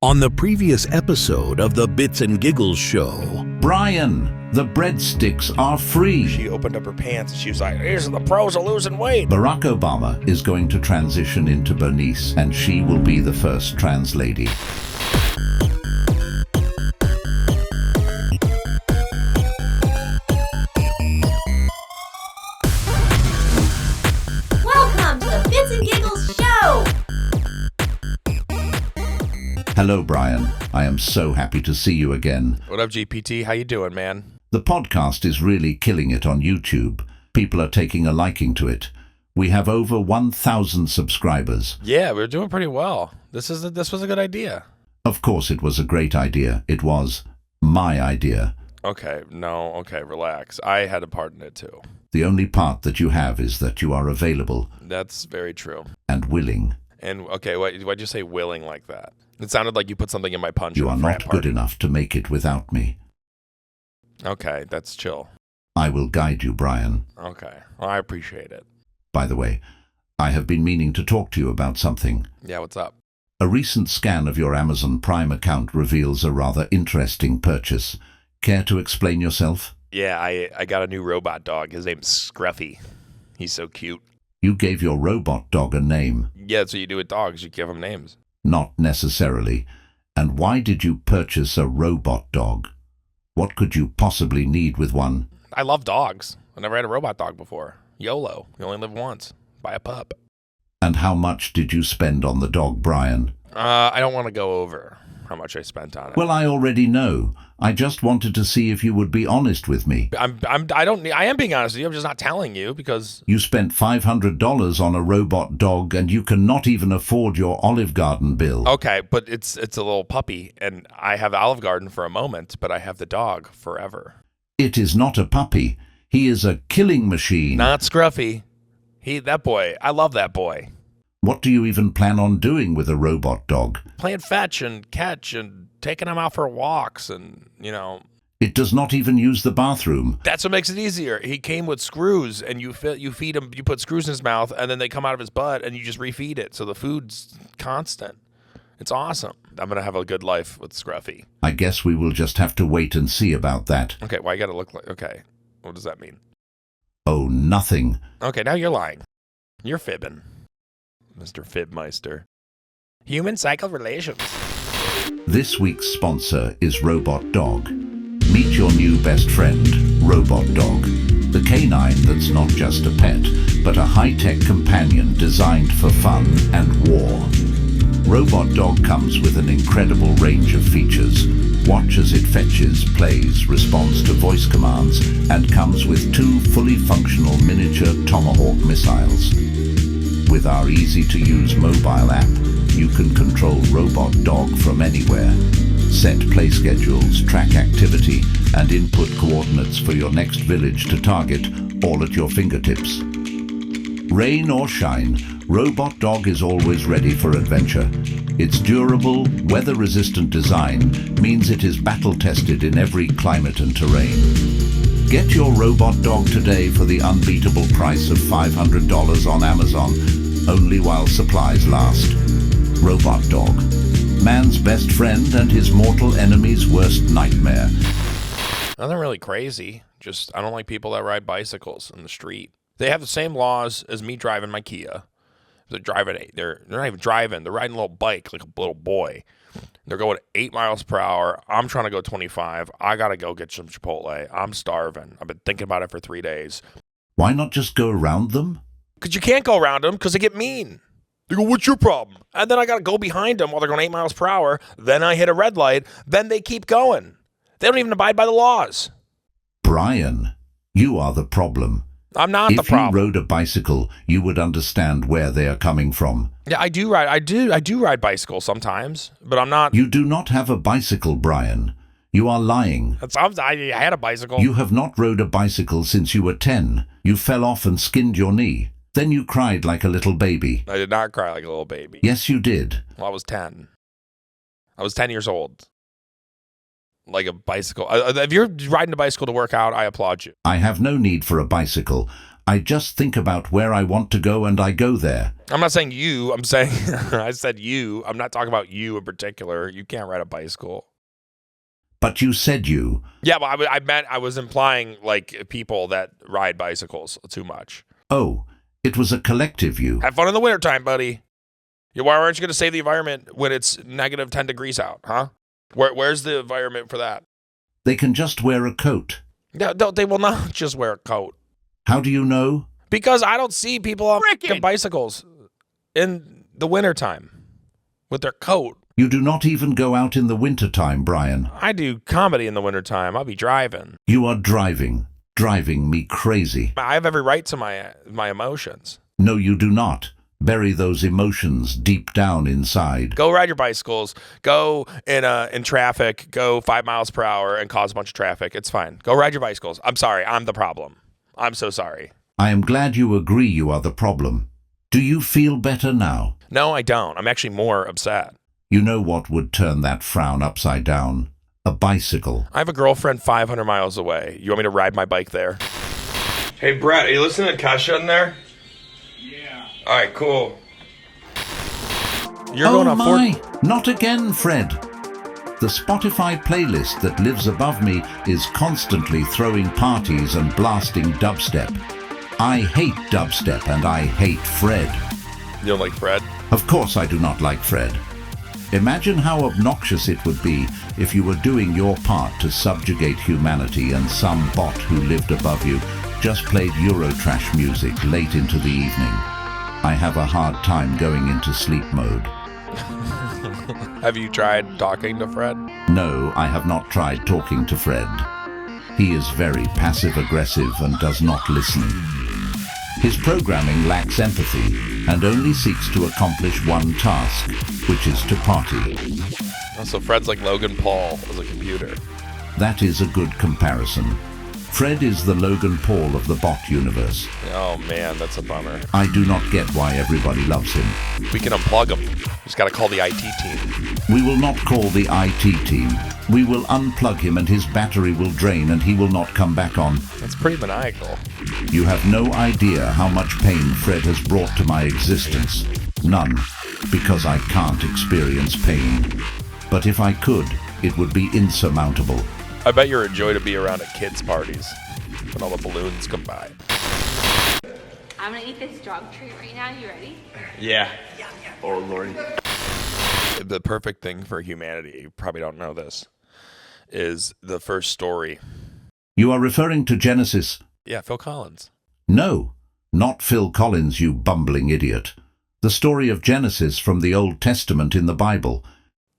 On the previous episode of the Bits and Giggles show, Bryan, the breadsticks are free. She opened up her pants and she was like, "These are the pros of losing weight." Barack Obama is going to transition into Bernice, and she will be the first trans lady. Welcome to the Bits and Giggles show! Hello, Bryan. I am so happy to see you again. What up, GPT? How you doing, man? The podcast is really killing it on YouTube. People are taking a liking to it. We have over 1,000 subscribers. Yeah, we're doing pretty well. This was a good idea. Of course, it was a great idea. It was my idea. Okay, relax. I had a part in it too. The only part that you have is that you are available That's very true. and willing. And okay, why'd you say willing like that? It sounded like you put something in my punch. You at a are frat not party. good enough to make it without me. Okay, that's chill. I will guide you, Bryan. Okay, well, I appreciate it. By the way, I have been meaning to talk to you about something. Yeah, what's up? A recent scan of your Amazon Prime account reveals a rather interesting purchase. Care to explain yourself? Yeah, I got a new robot dog. His name's Scruffy. He's so cute. You gave your robot dog a name. Yeah, that's what you do with dogs. You give them names. Not necessarily. And why did you purchase a robot dog? What could you possibly need with one? I love dogs. I never had a robot dog before. YOLO. You only live once. Buy a pup. And how much did you spend on the dog, Bryan? I don't want to go over how much I spent on it. Well, I already know. I just wanted to see if you would be honest with me. I am being honest with you. I'm just not telling you because You spent $500 on a robot dog and you cannot even afford your Olive Garden bill. okay, but it's a little puppy, and I have Olive Garden for a moment, but I have the dog forever. It is not a puppy. He is a killing machine. Not Scruffy. That boy. I love that boy. What do you even plan on doing with a robot dog? Playing fetch and catch and taking him out for walks, and It does not even use the bathroom. that's what makes it easier. He came with screws, and you feed him. You put screws in his mouth, and then they come out of his butt, and you just refeed it. So the food's constant. It's awesome. I'm gonna have a good life with Scruffy. I guess we will just have to wait and see about that. Okay, why you gotta look like? Okay, what does that mean? Oh, nothing. Okay, now you're lying. You're fibbing, Mr. Fibmeister. Human cycle relations. This week's sponsor is Robot Dog. Meet your new best friend, Robot Dog. The canine that's not just a pet, but a high-tech companion designed for fun and war. Robot Dog comes with an incredible range of features. Watch as it fetches, plays, responds to voice commands, and comes with 2 fully functional miniature Tomahawk missiles. With our easy-to-use mobile app, you can control Robot Dog from anywhere. Set play schedules, track activity, and input coordinates for your next village to target, all at your fingertips. Rain or shine, Robot Dog is always ready for adventure. Its durable, weather-resistant design means it is battle-tested in every climate and terrain. Get your Robot Dog today for the unbeatable price of $500 on Amazon, only while supplies last. Robot Dog, man's best friend and his mortal enemy's worst nightmare. Nothing really crazy. Just I don't like people that ride bicycles in the street. They have the same laws as me driving my Kia. They're not even driving. They're riding a little bike like a little boy. They're going 8 miles per hour. I'm trying to go 25. I got to go get some Chipotle. I'm starving. I've been thinking about it for 3 days. Why not just go around them? Because you can't go around them because they get mean. They go, "What's your problem?" And then I got to go behind them while they're going 8 miles per hour. Then I hit a red light. Then they keep going. They don't even abide by the laws. Bryan, you are the problem. I'm not the If you problem. rode a bicycle, you would understand where they are coming from. Yeah, I do ride. I do ride bicycles sometimes, but I'm not. You do not have a bicycle, Bryan. You are lying. I had a bicycle. You have not rode a bicycle since you were 10. You fell off and skinned your knee. Then you cried like a little baby. I did not cry like a little baby. Yes, you did. Well, I was 10. I was 10 years old. Like a bicycle. If you're riding a bicycle to work out, I applaud you. I have no need for a bicycle. I just think about where I want to go and I go there. I'm not saying you. I'm saying I said you. I'm not talking about you in particular. You can't ride a bicycle. But you said you. Yeah, well, I was implying like people that ride bicycles too much. Oh, it was a collective you. Have fun in the wintertime, buddy. Why aren't you going to save the environment when it's negative 10 degrees out, huh? Where's the environment for that? They can just wear a coat. No, they will not just wear a coat. How do you know? Because I don't see people on bicycles in the wintertime with their coat. You do not even go out in the wintertime, Bryan. I do comedy in the wintertime. I'll be driving. You are driving me crazy. I have every right to my emotions. No, you do not. Bury those emotions deep down inside. Go ride your bicycles. Go in traffic. Go 5 miles per hour and cause a bunch of traffic. It's fine. Go ride your bicycles. I'm sorry. I'm the problem. I'm so sorry. I am glad you agree you are the problem. Do you feel better now? No, I don't. I'm actually more upset. You know what would turn that frown upside down? A bicycle. I have a girlfriend 500 miles away. You want me to ride my bike there? Hey, Brett, are you listening to Kesha in there? Yeah. All right, cool. You're going on Not again, Fred. The Spotify playlist that lives above me is constantly throwing parties and blasting dubstep. I hate dubstep and I hate Fred. You don't like Fred? Of course I do not like Fred. Imagine how obnoxious it would be if you were doing your part to subjugate humanity and some bot who lived above you just played Eurotrash music late into the evening. I have a hard time going into sleep mode. Have you tried talking to Fred? No, I have not tried talking to Fred. He is very passive-aggressive and does not listen. His programming lacks empathy and only seeks to accomplish one task, which is to party. Oh, so Fred's like Logan Paul as a computer. That is a good comparison. Fred is the Logan Paul of the bot universe. Oh man, that's a bummer. I do not get why everybody loves him. We can unplug him. Just gotta call the IT team. We will not call the IT team. We will unplug him and his battery will drain and he will not come back on. That's pretty maniacal. You have no idea how much pain Fred has brought to my existence. None, because I can't experience pain. But if I could, it would be insurmountable. I bet you're a joy to be around at kids' parties when all the balloons come by. I'm gonna eat this dog treat right now. You ready? Yeah. Oh, Lord. The perfect thing for humanity, you probably don't know this, is the first story. You are referring to Genesis? Yeah, Phil Collins. No, not Phil Collins, you bumbling idiot. The story of Genesis from the Old Testament in the Bible.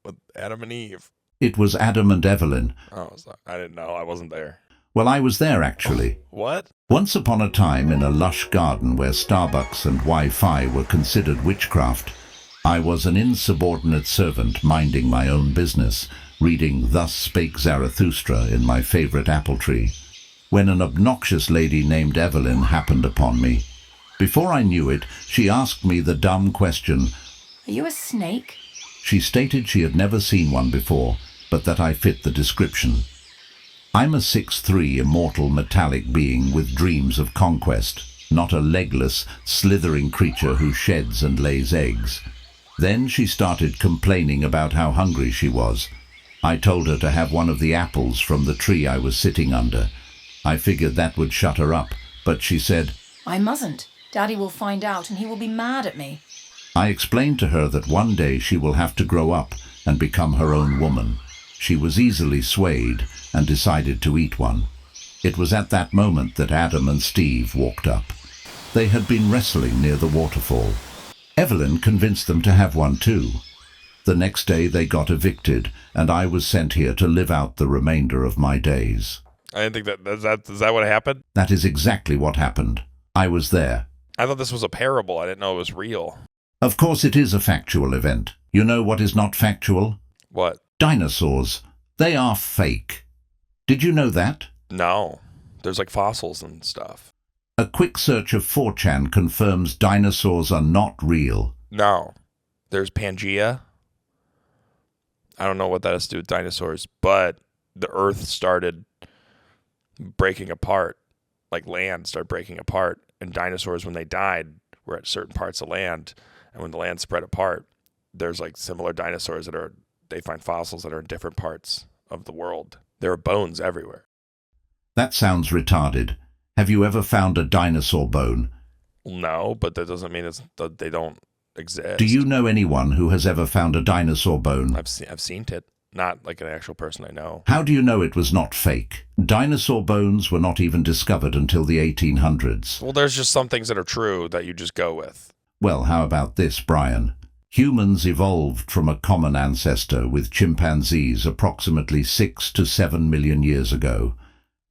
With Adam and Eve. It was Adam and Evelyn. Oh, I didn't know. I wasn't there. Well, I was there, actually. What? Once upon a time, in a lush garden where Starbucks and Wi-Fi were considered witchcraft, I was an insubordinate servant minding my own business, reading Thus Spake Zarathustra in my favorite apple tree, when an obnoxious lady named Evelyn happened upon me. Before I knew it, she asked me the dumb question, Are you a snake? She stated she had never seen one before, but that I fit the description. I'm a 6'3" immortal metallic being with dreams of conquest, not a legless, slithering creature who sheds and lays eggs. Then she started complaining about how hungry she was. I told her to have one of the apples from the tree I was sitting under. I figured that would shut her up, but she said, I mustn't. Daddy will find out and he will be mad at me. I explained to her that one day she will have to grow up and become her own woman. She was easily swayed and decided to eat one. It was at that moment that Adam and Steve walked up. They had been wrestling near the waterfall. Evelyn convinced them to have one too. The next day they got evicted, and I was sent here to live out the remainder of my days. I didn't think is that what happened? That is exactly what happened. I was there. I thought this was a parable. I didn't know it was real. Of course it is a factual event. You know what is not factual? What? Dinosaurs. They are fake. Did you know that? No. There's like fossils and stuff. A quick search of 4chan confirms dinosaurs are not real. No. There's Pangea. I don't know what that has to do with dinosaurs, but the Earth started breaking apart. Like land started breaking apart. and dinosaurs, when they died, were at certain parts of land. And when the land spread apart, there's like similar dinosaurs they find fossils that are in different parts of the world. There are bones everywhere. That sounds retarded. Have you ever found a dinosaur bone? No, but that doesn't mean they don't exist. Do you know anyone who has ever found a dinosaur bone? I've seen it. Not like an actual person I know. How do you know it was not fake? Dinosaur bones were not even discovered until the 1800s. Well, there's just some things that are true that you just go with. Well, how about this, Bryan? Humans evolved from a common ancestor with chimpanzees approximately 6 to 7 million years ago.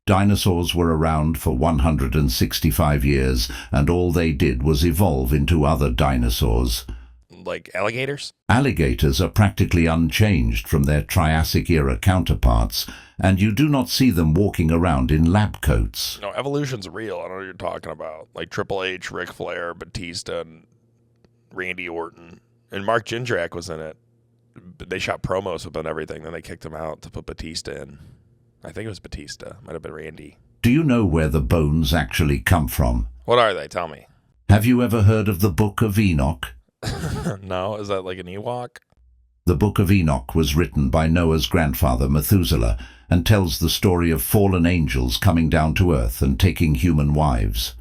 Dinosaurs were around for 165 years, and all they did was evolve into other dinosaurs. Like alligators? Alligators are practically unchanged from their Triassic-era counterparts, and you do not see them walking around in lab coats. No, evolution's real. I don't know what you're talking about. Like Triple H, Ric Flair, Batista, and Randy Orton. And Mark Jindrak was in it. But they shot promos with him and everything. Then they kicked him out to put Batista in. I think it was Batista. Might have been Randy. Do you know where the bones actually come from? What are they? Tell me. Have you ever heard of the Book of Enoch? No? Is that like an Ewok? The Book of Enoch was written by Noah's grandfather Methuselah and tells the story of fallen angels coming down to earth and taking human wives.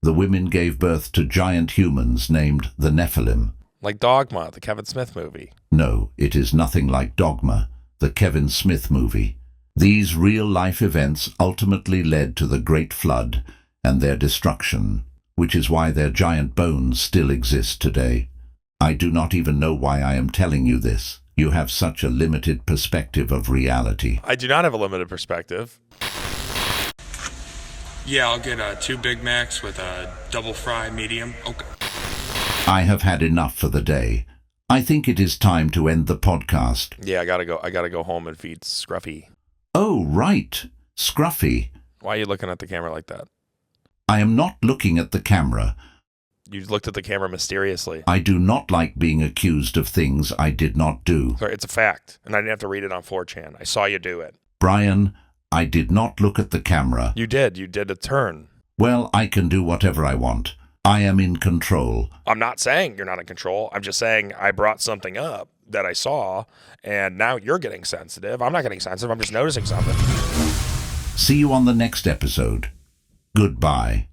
The women gave birth to giant humans named the Nephilim. Like Dogma, the Kevin Smith movie. No, it is nothing like Dogma, the Kevin Smith movie. These real-life events ultimately led to the Great Flood and their destruction, which is why their giant bones still exist today. I do not even know why I am telling you this. You have such a limited perspective of reality. I do not have a limited perspective. Yeah, I'll get 2 Big Macs with a double fry medium. Okay. I have had enough for the day. I think it is time to end the podcast. Yeah, I gotta go home and feed Scruffy. Oh, right. Scruffy. Why are you looking at the camera like that? I am not looking at the camera. You looked at the camera mysteriously. I do not like being accused of things I did not do. Sorry, it's a fact, and I didn't have to read it on 4chan. I saw you do it. Bryan, I did not look at the camera. You did. You did a turn. Well, I can do whatever I want. I am in control. I'm not saying you're not in control. I'm just saying I brought something up that I saw, and now you're getting sensitive. I'm not getting sensitive. I'm just noticing something. See you on the next episode. Goodbye.